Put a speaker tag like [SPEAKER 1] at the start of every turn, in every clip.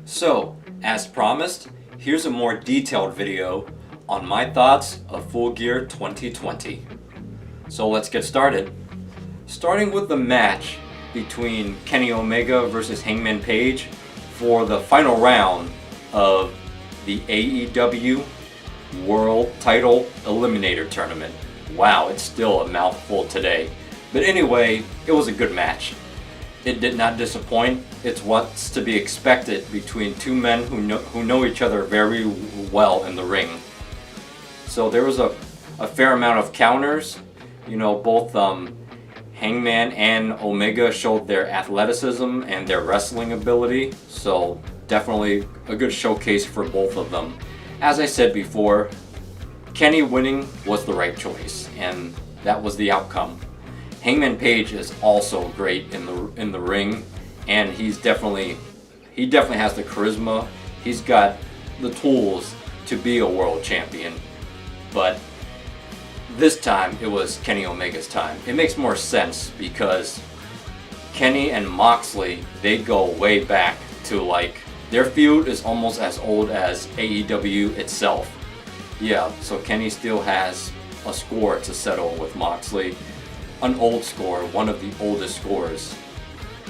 [SPEAKER 1] So, as promised, here's a more detailed video on my thoughts of Full Gear 2020. So let's get started. Starting with the match between Kenny Omega versus Hangman Page for the final round of the AEW World Title Eliminator Tournament. Wow, it's still a mouthful today. But anyway, it was a good match. It did not disappoint. It's what's to be expected between two men who know each other very well in the ring. So there was a fair amount of counters. You know, both Hangman and Omega showed their athleticism and their wrestling ability. So definitely a good showcase for both of them. As I said before, Kenny winning was the right choice, and that was the outcome. Hangman Page is also great in the ring, and he definitely has the charisma. He's got the tools to be a world champion. But this time it was Kenny Omega's time. It makes more sense because Kenny and Moxley, they go way back to, like, their feud is almost as old as AEW itself. Yeah, so Kenny still has a score to settle with Moxley. An old score, one of the oldest scores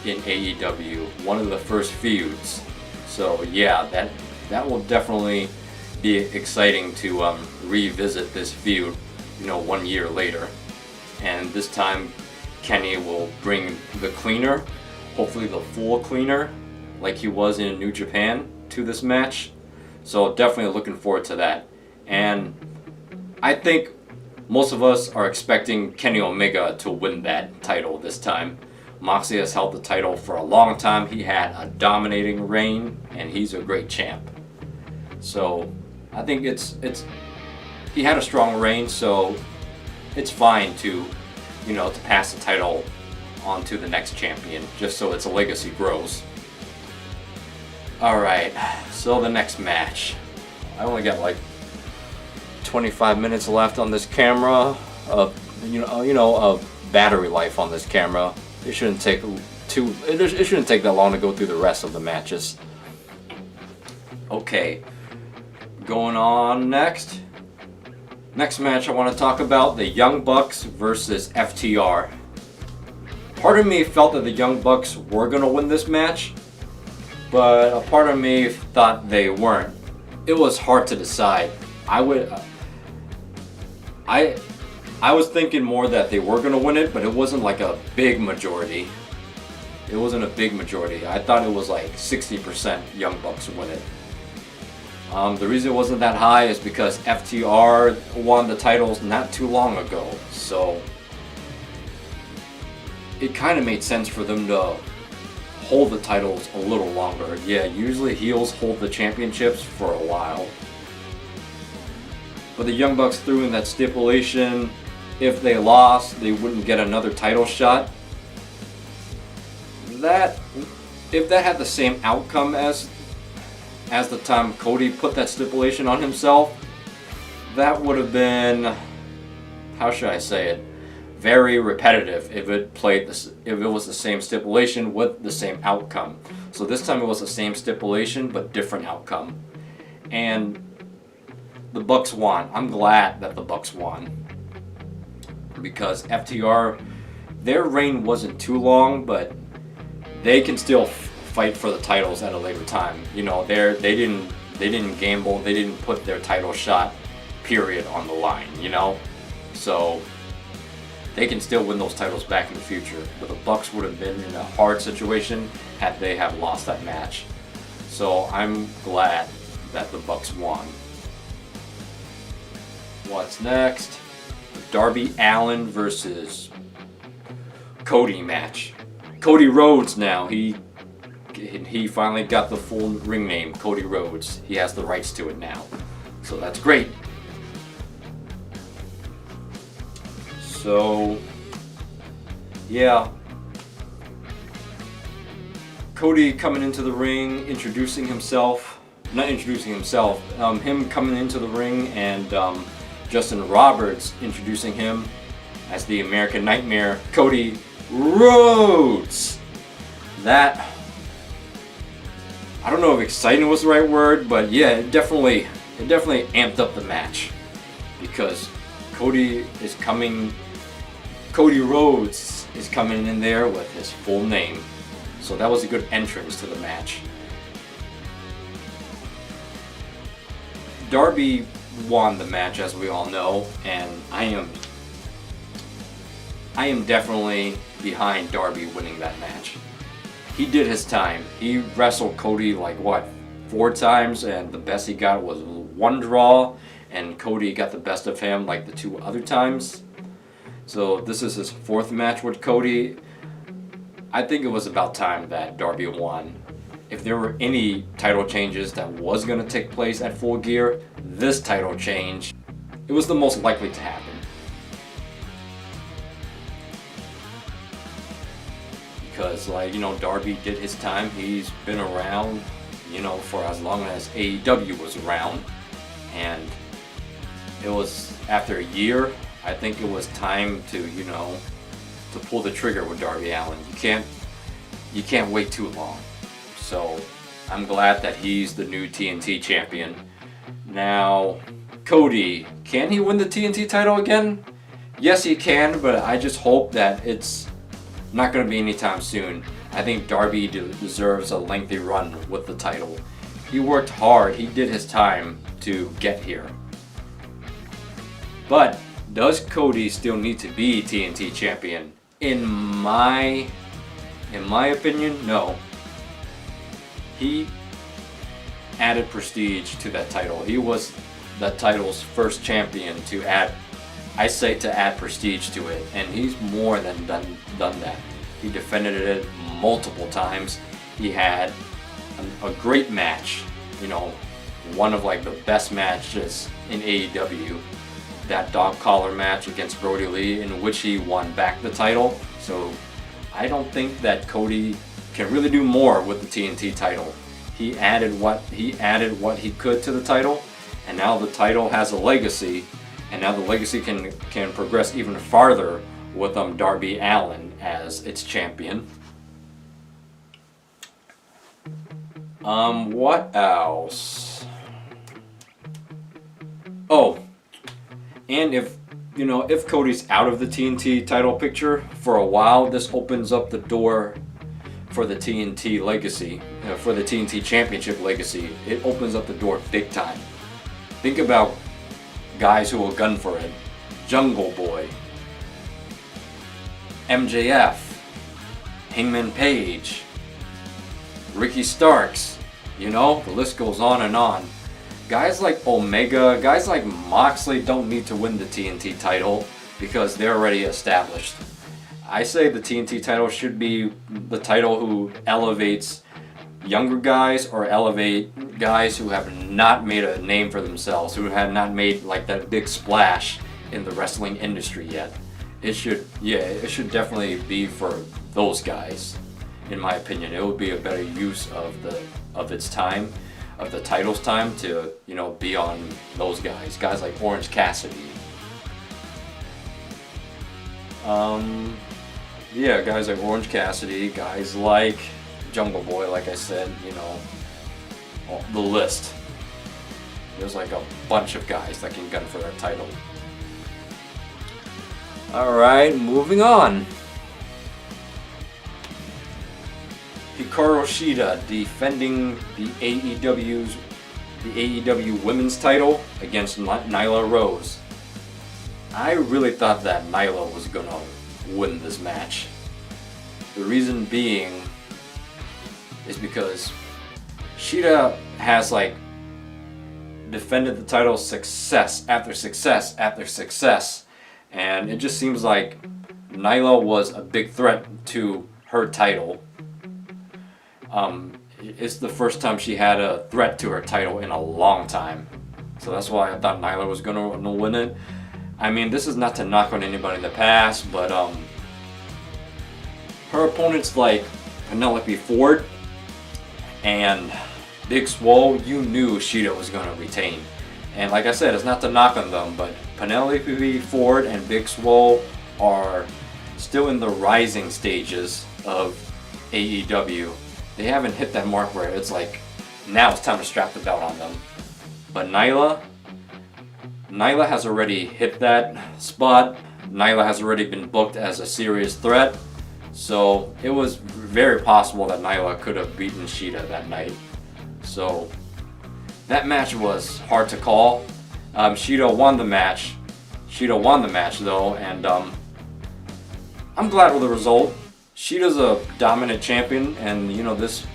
[SPEAKER 1] in AEW, one of the first feuds. So yeah, that will definitely be exciting to revisit this feud, 1 year later. And this time Kenny will bring the cleaner, hopefully the full cleaner, like he was in New Japan, to this match. So definitely looking forward to that. And I think most of us are expecting Kenny Omega to win that title this time. Moxley has held the title for a long time. He had a dominating reign, and he's a great champ. So I think he had a strong reign, so it's fine to pass the title on to the next champion, just so its legacy grows. Alright, so the next match. I only got like 25 minutes left on this camera of battery life on this camera. It shouldn't take that long to go through the rest of the matches. Okay, going on next match I want to talk about the Young Bucks versus FTR. Part of me felt that the Young Bucks were going to win this match, but a part of me thought they weren't. It was hard to decide. I was thinking more that they were going to win it, but it wasn't like a big majority. It wasn't a big majority. I thought it was like 60% Young Bucks win it. The reason it wasn't that high is because FTR won the titles not too long ago. So it kind of made sense for them to hold the titles a little longer. Yeah, usually heels hold the championships for a while. But the Young Bucks threw in that stipulation, if they lost, they wouldn't get another title shot. If that had the same outcome as the time Cody put that stipulation on himself, that would have been, how should I say it, very repetitive if it was the same stipulation with the same outcome. So this time it was the same stipulation but different outcome. And the Bucks won. I'm glad that the Bucks won, because FTR, their reign wasn't too long, but they can still fight for the titles at a later time. They didn't gamble. They didn't put their title shot period on the line. So they can still win those titles back in the future. But the Bucks would have been in a hard situation had they have lost that match. So I'm glad that the Bucks won. What's next? Darby Allin versus Cody match. Cody Rhodes now. He finally got the full ring name, Cody Rhodes. He has the rights to it now. So that's great. So yeah. Cody coming into the ring, him coming into the ring, and Justin Roberts introducing him as the American Nightmare, Cody Rhodes. That I don't know if exciting was the right word, but yeah, it definitely amped up the match because Cody Rhodes is coming in there with his full name. So that was a good entrance to the match. Darby won the match, as we all know, and I am definitely behind Darby winning that match. He did his time. He wrestled Cody like what, 4 times, and the best he got was 1 draw, and Cody got the best of him like the 2 other times. So this is his 4th match with Cody. I think it was about time that Darby won. If there were any title changes that was going to take place at Full Gear, this title change, it was the most likely to happen. Because, like, you know, Darby did his time. He's been around, you know, for as long as AEW was around. And it was after a year, I think it was time to, you know, to pull the trigger with Darby Allin. You can't wait too long. So I'm glad that he's the new TNT champion. Now, Cody, can he win the TNT title again? Yes, he can, but I just hope that it's not going to be anytime soon. I think Darby deserves a lengthy run with the title. He worked hard. He did his time to get here. But does Cody still need to be TNT champion? In my opinion, no. He added prestige to that title. He was that title's first champion to add prestige to it, and he's more than done that. He defended it multiple times. He had a great match, you know, one of like the best matches in AEW, that dog collar match against Brody Lee, in which he won back the title. So I don't think that Cody can really do more with the TNT title. He added what he could to the title, and now the title has a legacy, and now the legacy can progress even farther with Darby Allin as its champion. What else? Oh, and if Cody's out of the TNT title picture for a while, this opens up the door for the TNT Legacy, for the TNT Championship Legacy. It opens up the door big time. Think about guys who will gun for it. Jungle Boy, MJF, Hangman Page, Ricky Starks, you know, the list goes on and on. Guys like Omega, guys like Moxley don't need to win the TNT title because they're already established. I say the TNT title should be the title who elevates younger guys or elevate guys who have not made a name for themselves, who have not made like that big splash in the wrestling industry yet. It should definitely be for those guys, in my opinion. It would be a better use of its time, of the title's time, to, you know, be on those guys like Orange Cassidy. Yeah, guys like Orange Cassidy, guys like Jungle Boy, like I said, you know, the list. There's like a bunch of guys that can gun for that title. Alright, moving on. Hikaru Shida defending the AEW Women's title against Nyla Rose. I really thought that Nyla was gonna win this match. The reason being is because Shida has like defended the title success after success after success, and it just seems like Nyla was a big threat to her title. It's the first time she had a threat to her title in a long time, so that's why I thought Nyla was gonna win it. I mean, this is not to knock on anybody in the past, but her opponents like Penelope Ford and Big Swole, you knew Shida was going to retain. And like I said, it's not to knock on them, but Penelope Ford and Big Swole are still in the rising stages of AEW. They haven't hit that mark where it's like Now it's time to strap the belt on them. But Nyla has already hit that spot. Nyla has already been booked as a serious threat. So it was very possible that Nyla could have beaten Shida that night. So that match was hard to call. Shida won the match. Though, and I'm glad with the result. Shida's a dominant champion, and you know this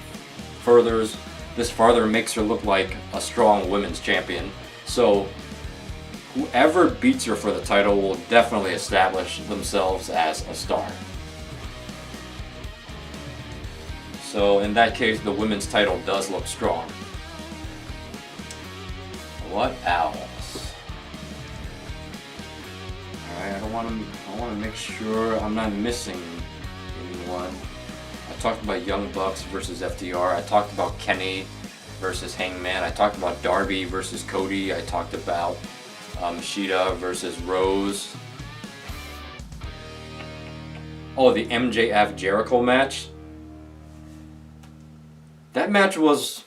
[SPEAKER 1] further makes her look like a strong women's champion. So whoever beats her for the title will definitely establish themselves as a star. So in that case, the women's title does look strong. What else? Alright, I want to make sure I'm not missing anyone. I talked about Young Bucks versus FTR. I talked about Kenny versus Hangman. I talked about Darby versus Cody. I talked about Shida versus Rose. Oh, the MJF Jericho match. That match was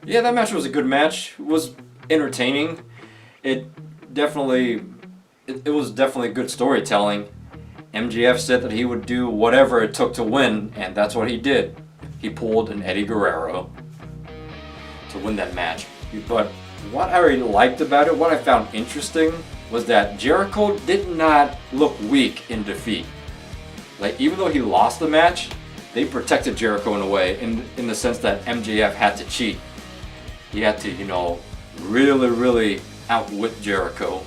[SPEAKER 1] a good match. It was entertaining. It was definitely good storytelling. MJF said that he would do whatever it took to win, and that's what he did. He pulled an Eddie Guerrero to win that match. But what I really liked about it, what I found interesting, was that Jericho did not look weak in defeat. Like, even though he lost the match, they protected Jericho in a way, in the sense that MJF had to cheat. He had to, really outwit Jericho.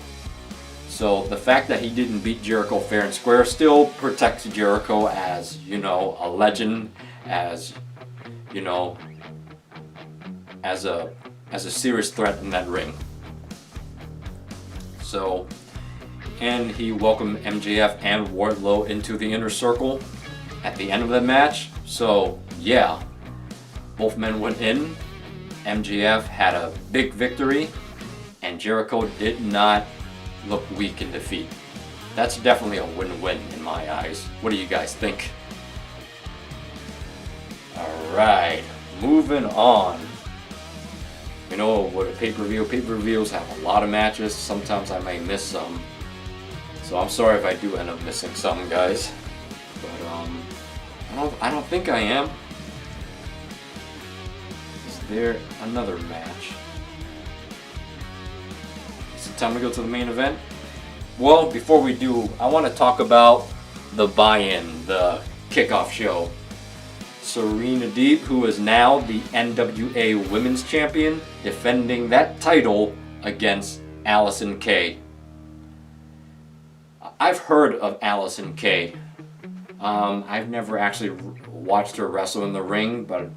[SPEAKER 1] So the fact that he didn't beat Jericho fair and square still protects Jericho as, a legend, as a serious threat in that ring. So, and he welcomed MJF and Wardlow into the inner circle at the end of the match. So yeah, both men went in. MJF had a big victory, and Jericho did not look weak in defeat. That's definitely a win-win in my eyes. What do you guys think? Alright, moving on. With a pay-per-views have a lot of matches. Sometimes I may miss some. So I'm sorry if I do end up missing some, guys. But I don't think I am. Is there another match? Is it time to go to the main event? Well, before we do, I want to talk about the buy-in, the kickoff show. Serena Deeb, who is now the NWA Women's Champion, defending that title against Allison Kay. I've heard of Allison Kay. I've never actually watched her wrestle in the ring, but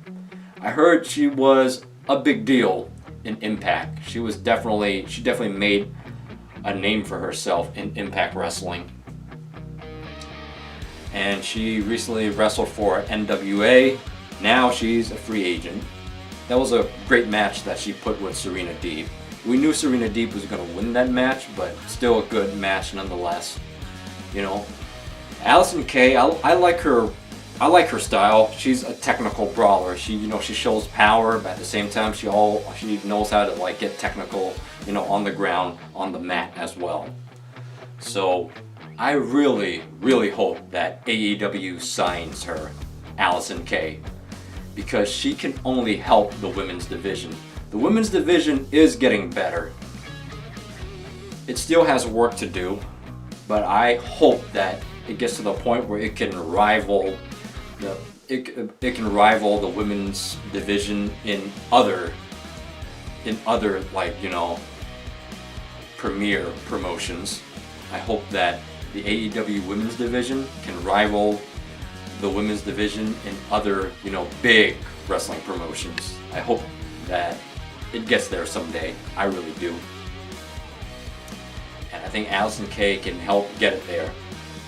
[SPEAKER 1] I heard she was a big deal in Impact. She definitely made a name for herself in Impact Wrestling. And she recently wrestled for NWA. Now she's a free agent. That was a great match that she put with Serena Deeb. We knew Serena Deeb was going to win that match, but still a good match nonetheless. Allison Kay, I like her. I like her style. She's a technical brawler. She shows power, but at the same time, she knows how to get technical, on the ground, on the mat as well. So I really, really hope that AEW signs her, Allison Kay, because she can only help the women's division. The women's division is getting better. It still has work to do, but I hope that it gets to the point where it can rival the women's division in other premier promotions. I hope that the AEW women's division can rival the women's division in other, big wrestling promotions. I hope that it gets there someday. I really do. And I think Allison Kay can help get it there.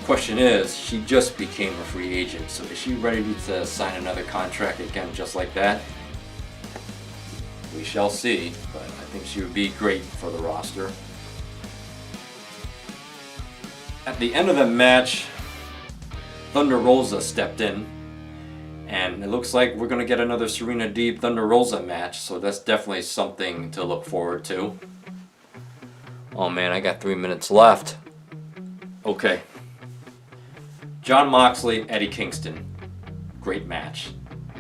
[SPEAKER 1] Question is, she just became a free agent, so is she ready to sign another contract again just like that? We shall see, but I think she would be great for the roster. At the end of the match, Thunder Rosa stepped in, And it looks like we're going to get another Serena Deeb Thunder Rosa match, so that's definitely something to look forward to. Oh man, I got 3 minutes left. Okay. Jon Moxley, Eddie Kingston. Great match.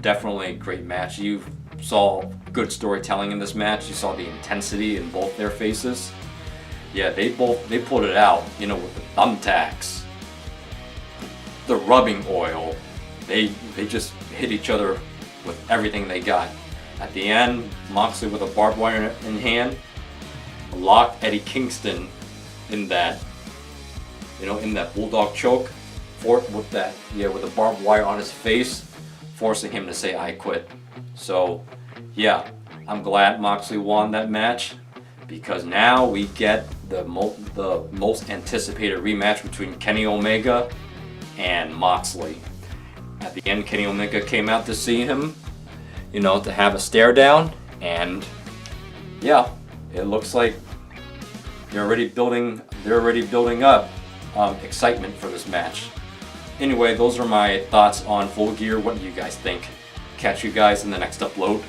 [SPEAKER 1] Definitely great match. You saw good storytelling in this match. You saw the intensity in both their faces. Yeah, they pulled it out, you know, with the thumbtacks, the rubbing oil. They just hit each other with everything they got. At the end, Moxley with a barbed wire in hand locked Eddie Kingston in that, you know, in that bulldog choke, with the barbed wire on his face, forcing him to say "I quit." So, yeah, I'm glad Moxley won that match, because now we get the most anticipated rematch between Kenny Omega and Moxley. At the end, Kenny Omega came out to see him, you know, to have a stare down, and yeah, it looks like they're already building up excitement for this match. Anyway, those are my thoughts on Full Gear. What do you guys think? Catch you guys in the next upload.